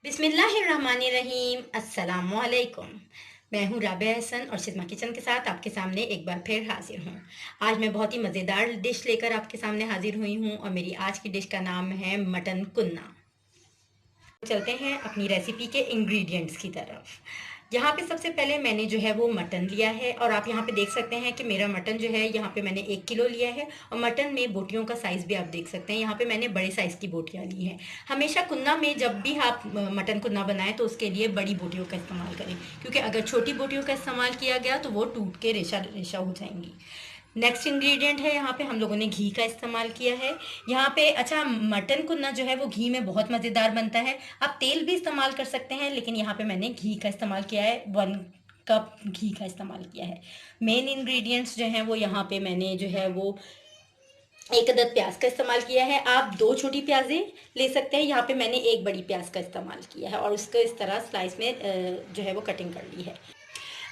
बिस्मिल्लाहिर्रहमानिर्रहीम। अस्सलामुअलैकुम। मैं हूँ राबिया हसन और सिस्मा किचन के साथ आपके सामने एक बार फिर हाजिर हूँ। आज मैं बहुत ही मज़ेदार डिश लेकर आपके सामने हाजिर हुई हूँ और मेरी आज की डिश का नाम है मटन कुन्ना। चलते हैं अपनी रेसिपी के इंग्रेडिएंट्स की तरफ। यहाँ पे सबसे पहले मैंने जो है वो मटन लिया है और आप यहाँ पे देख सकते हैं कि मेरा मटन जो है यहाँ पे मैंने 1 किलो लिया है और मटन में बोटियों का साइज़ भी आप देख सकते हैं। यहाँ पे मैंने बड़े साइज़ की बोटियाँ ली हैं। हमेशा कुन्ना में जब भी आप मटन कुन्ना बनाएं तो उसके लिए बड़ी बोटियों का इस्तेमाल करें, क्योंकि अगर छोटी बोटियों का इस्तेमाल किया गया तो वो टूट के रेशा रेशा हो जाएंगी। नेक्स्ट इंग्रेडिएंट है, यहाँ पे हम लोगों ने घी का इस्तेमाल किया है। यहाँ पे अच्छा, मटन कुन्ना जो है वो घी में बहुत मज़ेदार बनता है। आप तेल भी इस्तेमाल कर सकते हैं, लेकिन यहाँ पे मैंने घी का इस्तेमाल किया है। 1 कप घी का इस्तेमाल किया है। मेन इंग्रेडिएंट्स जो हैं वो यहाँ पे मैंने जो है वो 1 अदद प्याज का इस्तेमाल किया है। आप 2 छोटी प्याज़ें ले सकते हैं। यहाँ पे मैंने 1 बड़ी प्याज का इस्तेमाल किया है और उसको इस तरह स्लाइस में जो है वो कटिंग कर ली है।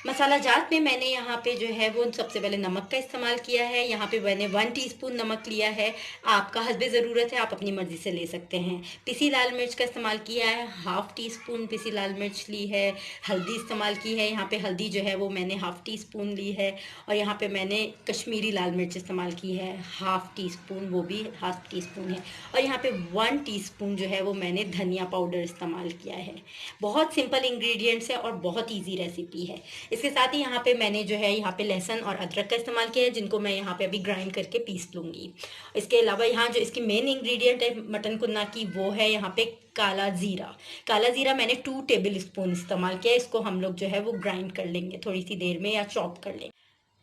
मसाला जात में मैंने यहाँ पे जो है वो सबसे पहले नमक का इस्तेमाल किया है। यहाँ पे मैंने 1 टीस्पून नमक लिया है। आपका हस्बे ज़रूरत है, आप अपनी मर्ज़ी से ले सकते हैं। पिसी लाल मिर्च का इस्तेमाल किया है, 1/2 टीस्पून पिसी लाल मिर्च ली है। हल्दी इस्तेमाल की है, यहाँ पे हल्दी जो है वो मैंने 1/2 टीस्पून ली है। और यहाँ पे मैंने कश्मीरी लाल मिर्च इस्तेमाल की है, 1/2 टीस्पून, वो भी 1/2 टीस्पून है। और यहाँ पे 1 टीस्पून जो है वो मैंने धनिया पाउडर इस्तेमाल किया है। बहुत सिंपल इंग्रेडिएंट्स है और बहुत ईजी रेसिपी है। इसके साथ ही यहाँ पे मैंने जो है यहाँ पे लहसुन और अदरक का इस्तेमाल किया है, जिनको मैं यहाँ पे अभी ग्राइंड करके पीस लूँगी। इसके अलावा यहाँ जो इसकी मेन इंग्रेडिएंट है मटन कुन्ना की, वो है यहाँ पे काला ज़ीरा। काला ज़ीरा मैंने 2 टेबल स्पून इस्तेमाल किया है। इसको हम लोग जो है वो ग्राइंड कर लेंगे थोड़ी सी देर में या चॉप कर लेंगे।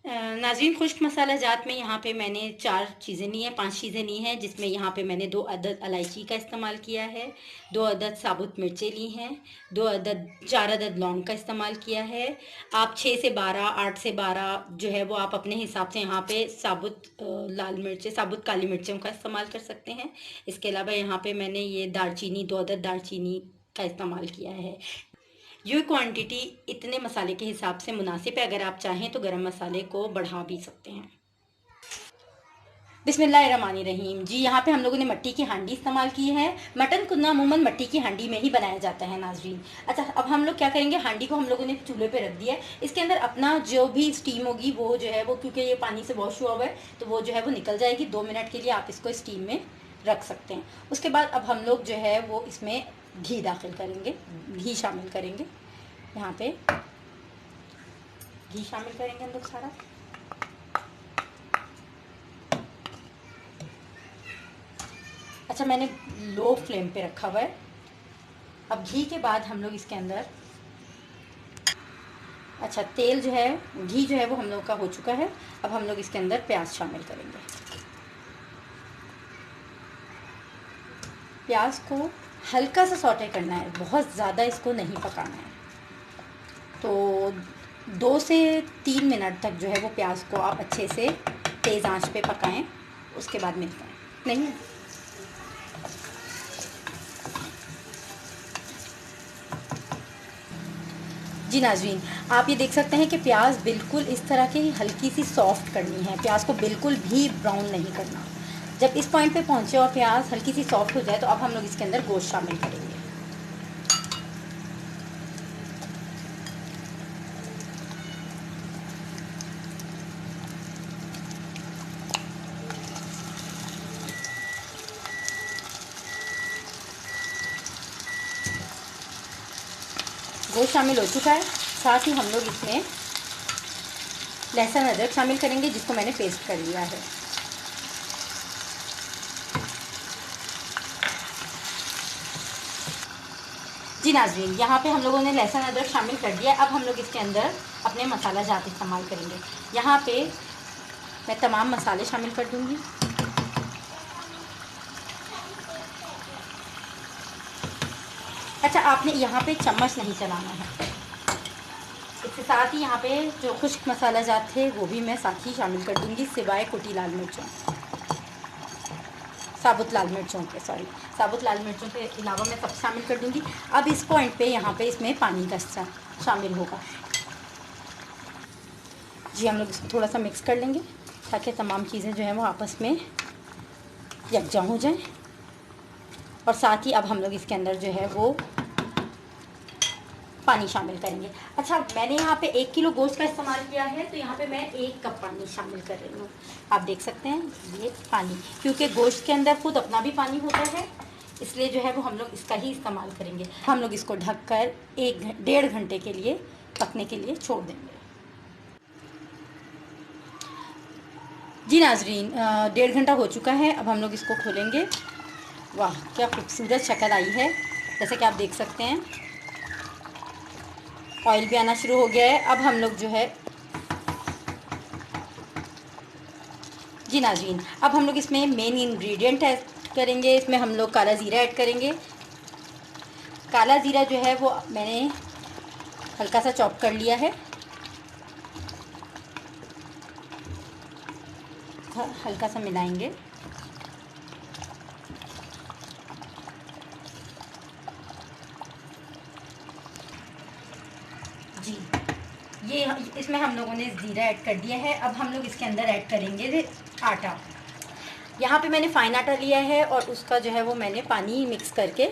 नाज़रीन, खुश्क मसाला जात में यहाँ पे मैंने 4 चीज़ें ली हैं, 5 चीज़ें ली हैं, जिसमें यहाँ पे मैंने 2 अदद इलायची का इस्तेमाल किया है, 2 अदद साबुत मिर्चें ली हैं, 4 अदद लौंग का इस्तेमाल किया है। आप 6 से 12, 8 से 12 जो है वो आप अपने हिसाब से यहाँ पे साबुत लाल मिर्चें, साबुत काली मिर्चों का इस्तेमाल कर सकते हैं। इसके अलावा यहाँ पे मैंने ये दालचीनी, 2 अदद दालचीनी का इस्तेमाल किया है। ये क्वांटिटी इतने मसाले के हिसाब से मुनासिब है। अगर आप चाहें तो गरम मसाले को बढ़ा भी सकते हैं। बिस्मिल्लाहिर्रहमानिर्रहीम। जी, यहाँ पे हम लोगों ने मट्टी की हांडी इस्तेमाल की है। मटन कुन्ना अमूमन मट्टी की हांडी में ही बनाया जाता है नाजरीन। अच्छा, अब हम लोग क्या करेंगे, हांडी को हम लोगों ने चूल्हे पे रख दिया है। इसके अंदर अपना जो भी स्टीम होगी वो जो है वो, क्योंकि ये पानी से वॉश हुआ हुआ है, तो वो जो है वो निकल जाएगी। 2 मिनट के लिए आप इसको स्टीम में रख सकते हैं। उसके बाद अब हम लोग जो है वो इसमें घी दाखिल करेंगे, घी शामिल करेंगे। यहाँ पे घी शामिल करेंगे हम लोग सारा। अच्छा, मैंने लो फ्लेम पे रखा हुआ है। अब घी के बाद हम लोग इसके अंदर, अच्छा, तेल जो है, घी जो है वो हम लोग का हो चुका है। अब हम लोग इसके अंदर प्याज शामिल करेंगे। प्याज को हल्का सा सौटे करना है, बहुत ज़्यादा इसको नहीं पकाना है। तो 2 से 3 मिनट तक जो है वो प्याज को आप अच्छे से तेज़ आंच पे पकाएं। उसके बाद मिलते हैं। नहीं, जी नाज़रीन, आप ये देख सकते हैं कि प्याज बिल्कुल इस तरह की हल्की सी सॉफ्ट करनी है। प्याज को बिल्कुल भी ब्राउन नहीं करना। जब इस पॉइंट पे पहुंचे और प्याज हल्की सी सॉफ्ट हो जाए तो अब हम लोग इसके अंदर गोश्त शामिल करेंगे। गोश्त शामिल हो चुका है। साथ ही हम लोग इसमें लहसुन अदरक शामिल करेंगे, जिसको मैंने पेस्ट कर लिया है। जी नाज़रीन, यहाँ पे हम लोगों ने लहसुन अदरक शामिल कर दिया। अब हम लोग इसके अंदर अपने मसाला जात इस्तेमाल करेंगे। यहाँ पे मैं तमाम मसाले शामिल कर दूँगी। अच्छा, आपने यहाँ पे चम्मच नहीं चलाना है। इसके साथ ही यहाँ पे जो खुश्क मसाला जात थे वो भी मैं साथ ही शामिल कर दूँगी, सिवाय कुटी लाल मिर्चों, साबुत लाल मिर्चों के, सॉरी, साबुत लाल मिर्चों के अलावा मैं सब शामिल कर दूँगी। अब इस पॉइंट पे यहाँ पे इसमें पानी का शामिल होगा। जी, हम लोग इसको थोड़ा सा मिक्स कर लेंगे ताकि तमाम चीज़ें जो हैं वो आपस में यकजा हो जाएं। और साथ ही अब हम लोग इसके अंदर जो है वो पानी शामिल करेंगे। अच्छा, मैंने यहाँ पे 1 किलो गोश्त का इस्तेमाल किया है, तो यहाँ पे मैं 1 कप पानी शामिल कर रही हूँ। आप देख सकते हैं ये पानी, क्योंकि गोश्त के अंदर खुद अपना भी पानी होता है, इसलिए जो है वो हम लोग इसका ही इस्तेमाल करेंगे। हम लोग इसको ढककर 1-1.5 घंटे के लिए पकने के लिए छोड़ देंगे। जी नाजरीन, 1.5 घंटा हो चुका है। अब हम लोग इसको खोलेंगे। वाह, क्या खूबसूरत शक्ल आई है, जैसे कि आप देख सकते हैं। ऑयल भी आना शुरू हो गया है। अब हम लोग जो है, जी नाजरीन, अब हम लोग इसमें मेन इंग्रेडिएंट ऐड करेंगे। इसमें हम लोग काला ज़ीरा ऐड करेंगे। काला ज़ीरा जो है वो मैंने हल्का सा चॉप कर लिया है। हल्का सा मिलाएंगे। जी, ये इसमें हम लोगों ने ज़ीरा ऐड कर दिया है। अब हम लोग इसके अंदर ऐड करेंगे आटा। यहाँ पे मैंने फ़ाइन आटा लिया है और उसका जो है वो मैंने पानी मिक्स करके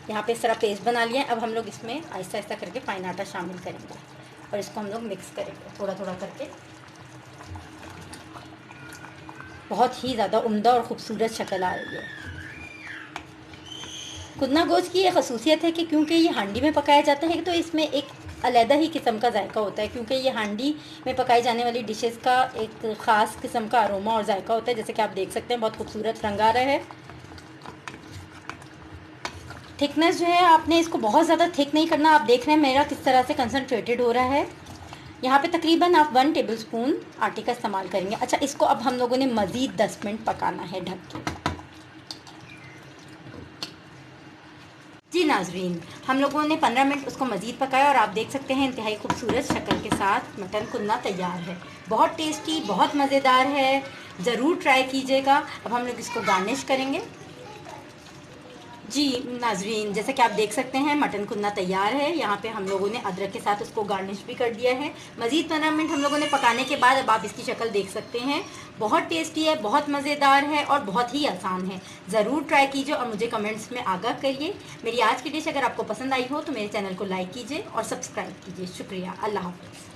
यहाँ पे इस तरह पेस्ट बना लिया है। अब हम लोग इसमें आहिस्ता आहिस्ता करके फ़ाइन आटा शामिल करेंगे और इसको हम लोग मिक्स करेंगे थोड़ा थोड़ा करके। बहुत ही ज़्यादा उम्दा और ख़ूबसूरत शक्ल आ रही है। कुदना गोश्त की ये खसूसियत है कि क्योंकि ये हांडी में पकाया जाता है, तो इसमें एक अलहदा ही किस्म का जायका होता है, क्योंकि ये हांडी में पकाई जाने वाली डिशेस का एक ख़ास किस्म का अरोमा और जायका होता है। जैसे कि आप देख सकते हैं, बहुत खूबसूरत रंग आ रहा है। थिकनेस जो है, आपने इसको बहुत ज़्यादा थिक नहीं करना। आप देख रहे हैं मेरा किस तरह से कंसनट्रेटेड हो रहा है। यहाँ पे तकरीबन आप 1 टेबलस्पून आटे का इस्तेमाल करेंगे। अच्छा, इसको अब हम लोगों ने मज़ीद 10 मिनट पकाना है ढक के। जी नाजरीन, हम लोगों ने 15 मिनट उसको मज़ीद पकाया और आप देख सकते हैं इंतहाई खूबसूरत शक्ल के साथ मटन कुन्ना तैयार है। बहुत टेस्टी, बहुत मज़ेदार है, ज़रूर ट्राई कीजिएगा। अब हम लोग इसको गार्निश करेंगे। जी नाजरीन, जैसा कि आप देख सकते हैं मटन कुन्ना तैयार है। यहाँ पे हम लोगों ने अदरक के साथ उसको गार्निश भी कर दिया है। मज़ीद 15 मिनट हम लोगों ने पकाने के बाद अब आप इसकी शक्ल देख सकते हैं। बहुत टेस्टी है, बहुत मज़ेदार है और बहुत ही आसान है। ज़रूर ट्राई कीजिए और मुझे कमेंट्स में आगाह करिए। मेरी आज की डिश अगर आपको पसंद आई हो तो मेरे चैनल को लाइक कीजिए और सब्सक्राइब कीजिए। शुक्रिया। अल्लाह हाफ़िज़।